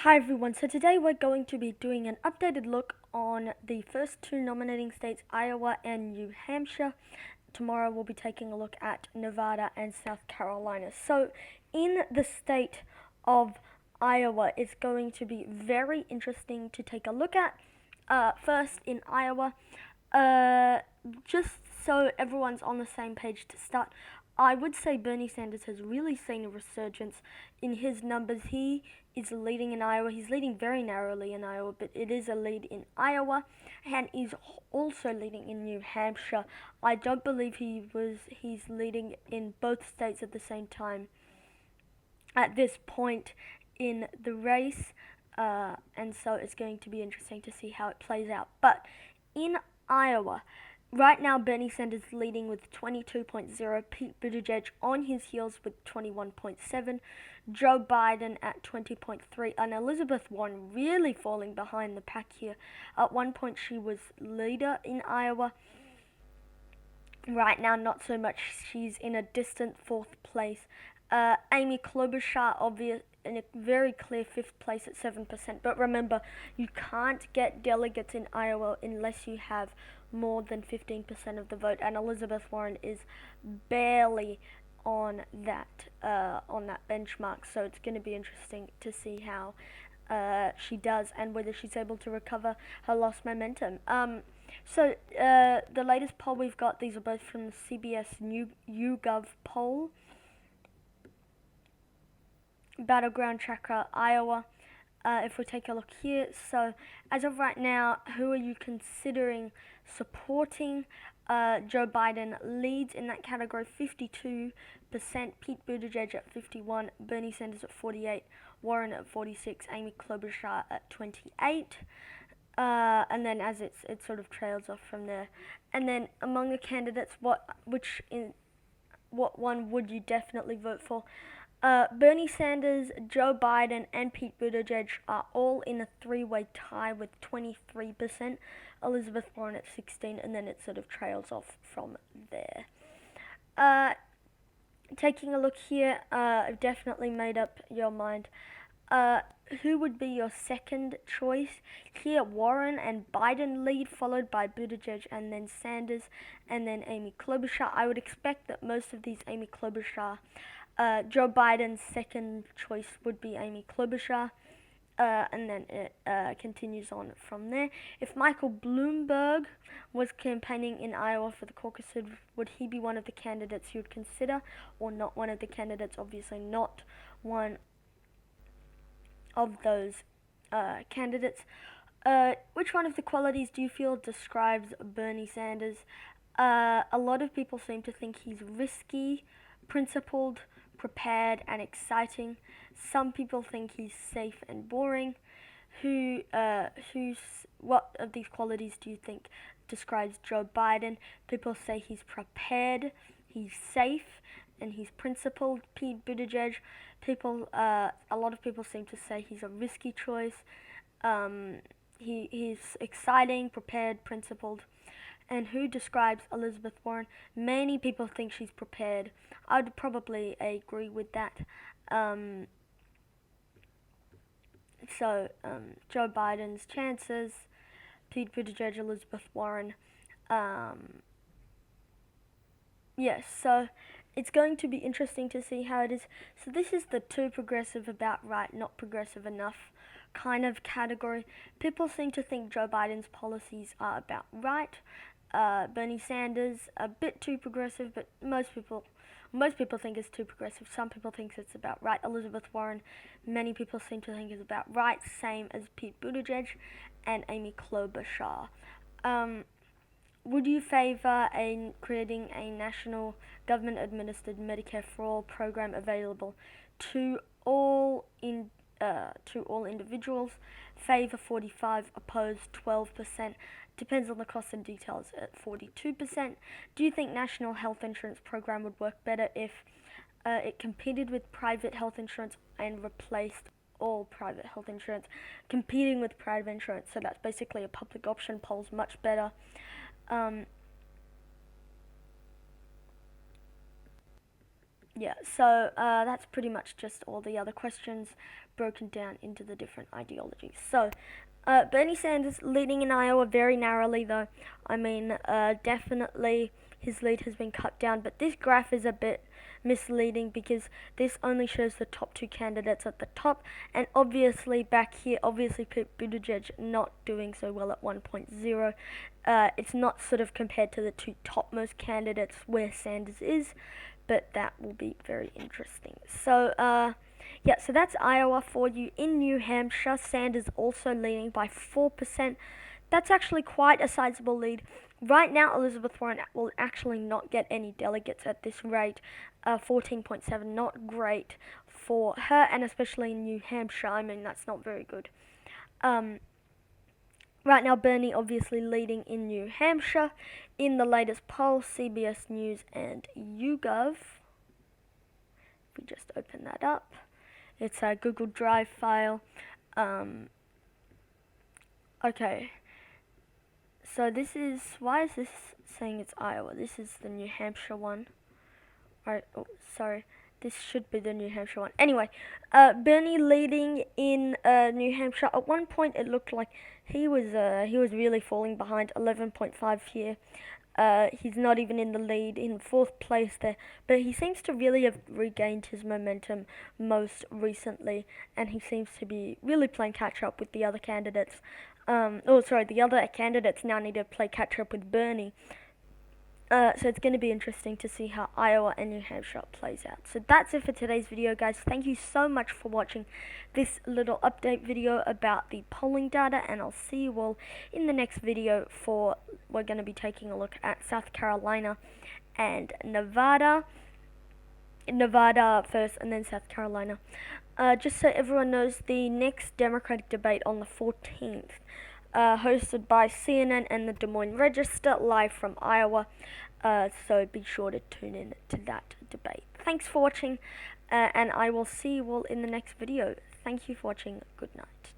Hi everyone, so today we're going to be doing an updated look on the first two nominating states, Iowa and New Hampshire. Tomorrow we'll be taking a look at Nevada and South Carolina. So in the state of Iowa, it's going to be very interesting to take a look at. First in Iowa, just so everyone's on the same page to start, I would say Bernie Sanders has really seen a resurgence in his numbers. He is leading in Iowa. He's leading very narrowly in Iowa, but it is a lead in Iowa, and he's also leading in New Hampshire. I don't believe he's leading in both states at the same time at this point in the race, and so it's going to be interesting to see how it plays out. But in Iowa, right now, Bernie Sanders leading with 22.0, Pete Buttigieg on his heels with 21.7, Joe Biden at 20.3, and Elizabeth Warren really falling behind the pack here. At one point, she was leader in Iowa. Right now, not so much. She's in a distant fourth place. Amy Klobuchar, obvious in a very clear fifth place at 7%. But remember, you can't get delegates in Iowa unless you have more than 15% of the vote, and Elizabeth Warren is barely on that benchmark. So it's going to be interesting to see how she does and whether she's able to recover her lost momentum. So the latest poll we've got, these are both from the CBS YouGov poll. Battleground Tracker, Iowa. If we take a look here, so as of right now, who are you considering supporting? Joe Biden leads in that category, 52%, Pete Buttigieg at 51%, Bernie Sanders at 48%, Warren at 46%, Amy Klobuchar at 28%. And then as it sort of trails off from there. And then among the candidates, what one would you definitely vote for? Bernie Sanders, Joe Biden, and Pete Buttigieg are all in a three-way tie with 23%. Elizabeth Warren at 16%, and then it sort of trails off from there. Taking a look here, I've definitely made up your mind. Who would be your second choice? Here, Warren and Biden lead, followed by Buttigieg and then Sanders, and then Amy Klobuchar. I would expect that most of these Amy Klobuchar. Joe Biden's second choice would be Amy Klobuchar, and then it continues on from there. If Michael Bloomberg was campaigning in Iowa for the caucus, would he be one of the candidates you'd consider, or not one of the candidates? Obviously not one of those candidates. Which one of the qualities do you feel describes Bernie Sanders? A lot of people seem to think he's risky, principled, prepared, and exciting. Some people think he's safe and boring. What of these qualities do you think describes Joe Biden? People say he's prepared, he's safe, and he's principled. Pete Buttigieg, a lot of people seem to say he's a risky choice. He's exciting, prepared, principled. And who describes Elizabeth Warren? Many people think she's prepared. I'd probably agree with that. Joe Biden's chances, Pete Buttigieg, Elizabeth Warren. Yes, so it's going to be interesting to see how it is. So this is the too progressive, about right, not progressive enough kind of category. People seem to think Joe Biden's policies are about right. Bernie Sanders, a bit too progressive, but most people think it's too progressive. Some people think it's about right. Elizabeth Warren, many people seem to think is about right, same as Pete Buttigieg and Amy Klobuchar. Would you favor creating a national government-administered Medicare for All program available to all individuals? Favor 45%, opposed 12%. Depends on the costs and details at 42%. Do you think national health insurance program would work better if it competed with private health insurance and replaced all private health insurance? Competing with private insurance, so that's basically a public option. Polls much better. Yeah, so that's pretty much just all the other questions broken down into the different ideologies. So, Bernie Sanders leading in Iowa very narrowly, though. I mean, definitely his lead has been cut down, but this graph is a bit misleading because this only shows the top two candidates at the top, and obviously back here, obviously Pete Buttigieg not doing so well at 1.0. It's not sort of compared to the two topmost candidates where Sanders is, but that will be very interesting. So, yeah, so that's Iowa for you. In New Hampshire, Sanders also leading by 4%. That's actually quite a sizable lead. Right now, Elizabeth Warren will actually not get any delegates at this rate. 14.7, not great for her, and especially in New Hampshire. I mean, that's not very good. Right now, Bernie obviously leading in New Hampshire. In the latest poll, CBS News and YouGov. If we just open that up, it's a Google Drive file. Okay, so this is, why is this saying it's Iowa? This is the New Hampshire one. Right, oh, sorry. This should be the New Hampshire one. Anyway, Bernie leading in New Hampshire. At one point, it looked like he was really falling behind. 11.5 here. He's not even in the lead, in fourth place there, but he seems to really have regained his momentum most recently, and he seems to be really playing catch up with the other candidates. The other candidates now need to play catch up with Bernie. So it's going to be interesting to see how Iowa and New Hampshire plays out. So that's it for today's video, guys. Thank you so much for watching this little update video about the polling data, and I'll see you all in the next video for, we're going to be taking a look at South Carolina and Nevada. Nevada first and then South Carolina. Just so everyone knows, the next Democratic debate on the 14th, hosted by CNN and the Des Moines Register, live from Iowa. So be sure to tune in to that debate. Thanks for watching, and I will see you all in the next video. Thank you for watching. Good night.